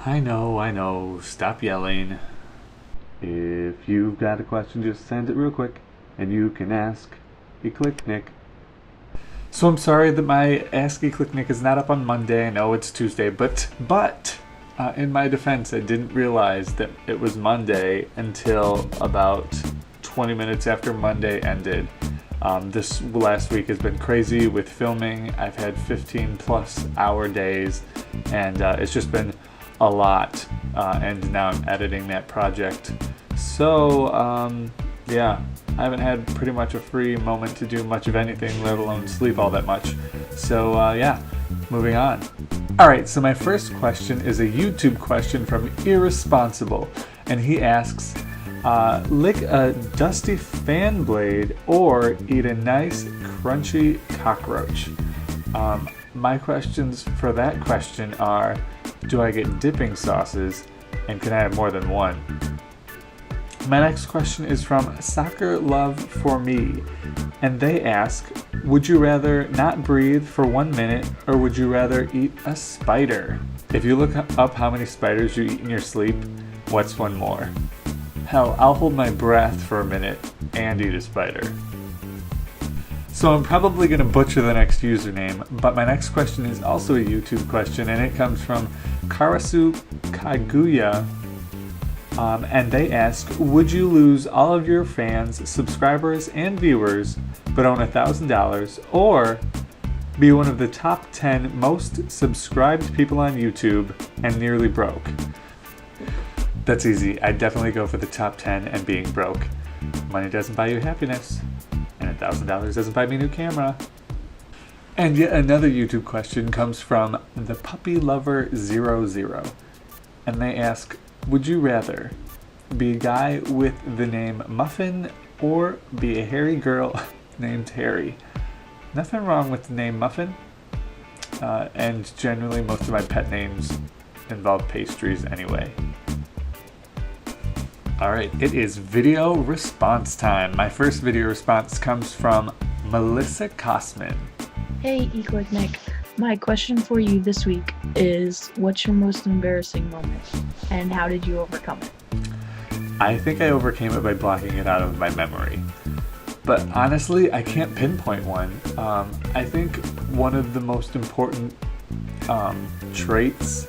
I know. Stop yelling. If you've got a question, just send it real quick, and you can ask eClickNick. So I'm sorry that my Ask eClickNick is not up on Monday. I know it's Tuesday, but in my defense, I didn't realize that it was Monday until about 20 minutes after Monday ended. This last week has been crazy with filming. I've had 15 plus hour days, and it's just been a lot, and now I'm editing that project. So yeah, I haven't had pretty much a free moment to do much of anything, let alone sleep all that much. So yeah, moving on. Alright, so my first question is a YouTube question from Irresponsible, and he asks, lick a dusty fan blade or eat a nice crunchy cockroach. My questions for that question are, do I get dipping sauces, and can I have more than one? My next question is from Soccer Love for Me, and they ask, would you rather not breathe for 1 minute, or would you rather eat a spider? If you look up how many spiders you eat in your sleep, what's one more? Hell, I'll hold my breath for a minute and eat a spider. So I'm probably going to butcher the next username, but my next question is also a YouTube question, and it comes from Karasu Kaguya, and they ask, would you lose all of your fans, subscribers, and viewers, but own $1,000, or be one of the top 10 most subscribed people on YouTube and nearly broke? That's easy. I'd definitely go for the top 10 and being broke. Money doesn't buy you happiness, and $1,000 doesn't buy me a new camera. And yet another YouTube question comes from the Puppy Lover 00, and they ask, would you rather be a guy with the name Muffin or be a hairy girl named Harry? Nothing wrong with the name Muffin, and generally most of my pet names involve pastries anyway. Alright, it is video response time. My first video response comes from Melissa Kosman. Hey eClickNick, my question for you this week is, what's your most embarrassing moment, and how did you overcome it? I think I overcame it by blocking it out of my memory. But honestly, I can't pinpoint one. I think one of the most important traits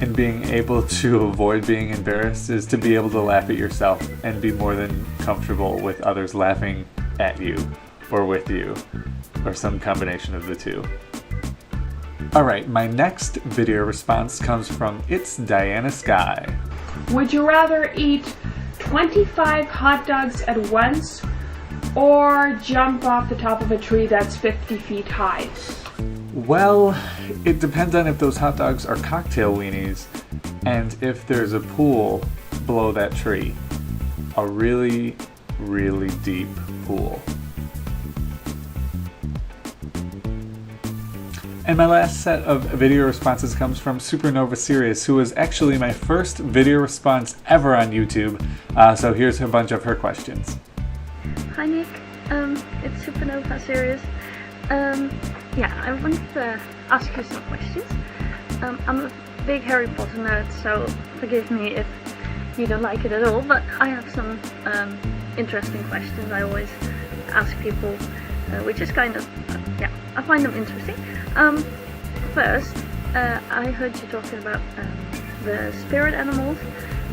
in being able to avoid being embarrassed is to be able to laugh at yourself and be more than comfortable with others laughing at you or with you, or some combination of the two. Alright, my next video response comes from It's Diana Sky. Would you rather eat 25 hot dogs at once or jump off the top of a tree that's 50 feet high? Well, it depends on if those hot dogs are cocktail weenies and if there's a pool below that tree. A really, really deep pool. And my last set of video responses comes from Supernova Sirius, who was actually my first video response ever on YouTube. So here's a bunch of her questions. Hi Nick, it's Supernova Sirius. Yeah, I wanted to ask you some questions. I'm a big Harry Potter nerd, so forgive me if you don't like it at all, but I have some interesting questions I always ask people, which is kind of, yeah, I find them interesting. First, I heard you talking about the spirit animals,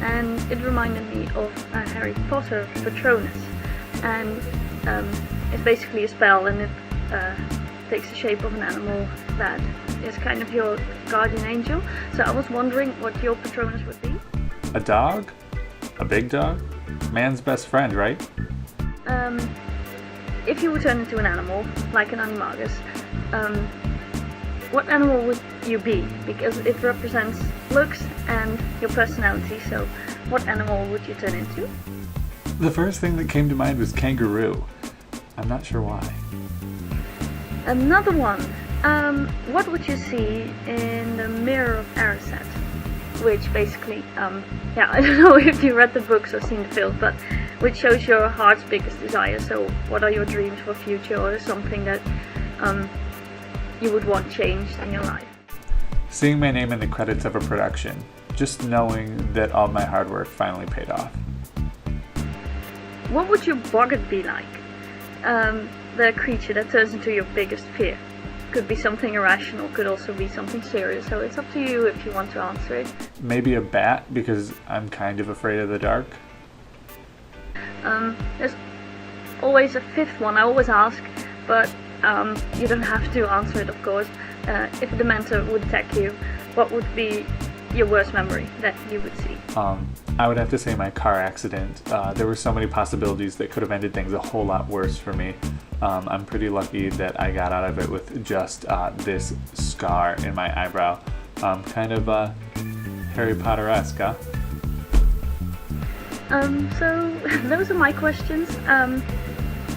and it reminded me of Harry Potter Patronus, and it's basically a spell, and it takes the shape of an animal that is kind of your guardian angel. So I was wondering what your Patronus would be. A dog? A big dog? Man's best friend, right? If you would turn into an animal, like an animagus, what animal would you be? Because it represents looks and your personality, so what animal would you turn into? The first thing that came to mind was kangaroo. I'm not sure why. Another one. What would you see in the Mirror of Erised? Which basically, yeah, I don't know if you read the books or seen the film, but which shows your heart's biggest desire. So what are your dreams for future, or something that you would want changed in your life? Seeing my name in the credits of a production. just knowing that all my hard work finally paid off. What would your boggart be like? The creature that turns into your biggest fear. Could be something irrational, could also be something serious, so it's up to you if you want to answer it. Maybe a bat, because I'm kind of afraid of the dark. There's always a fifth one I always ask, but you don't have to answer it, of course. If a Dementor would attack you, what would be your worst memory that you would see? I would have to say my car accident. There were so many possibilities that could have ended things a whole lot worse for me. I'm pretty lucky that I got out of it with just this scar in my eyebrow. Kind of Harry Potter-esque, huh? So those are my questions.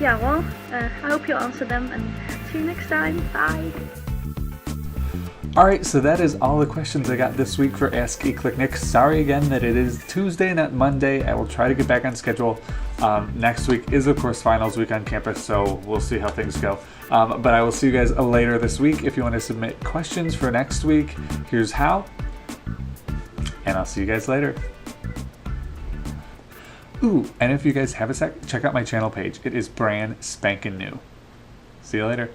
Yeah, well, I hope you answer them, and see you next time. Bye! Alright, so that is all the questions I got this week for Ask eClickNick. Sorry again that it is Tuesday, not Monday. I will try to get back on schedule. Next week is, of course, finals week on campus, so we'll see how things go. But I will see you guys later this week. If you want to submit questions for next week, here's how. And I'll see you guys later. Ooh, and if you guys have a sec, check out my channel page. It is brand spanking new. See you later.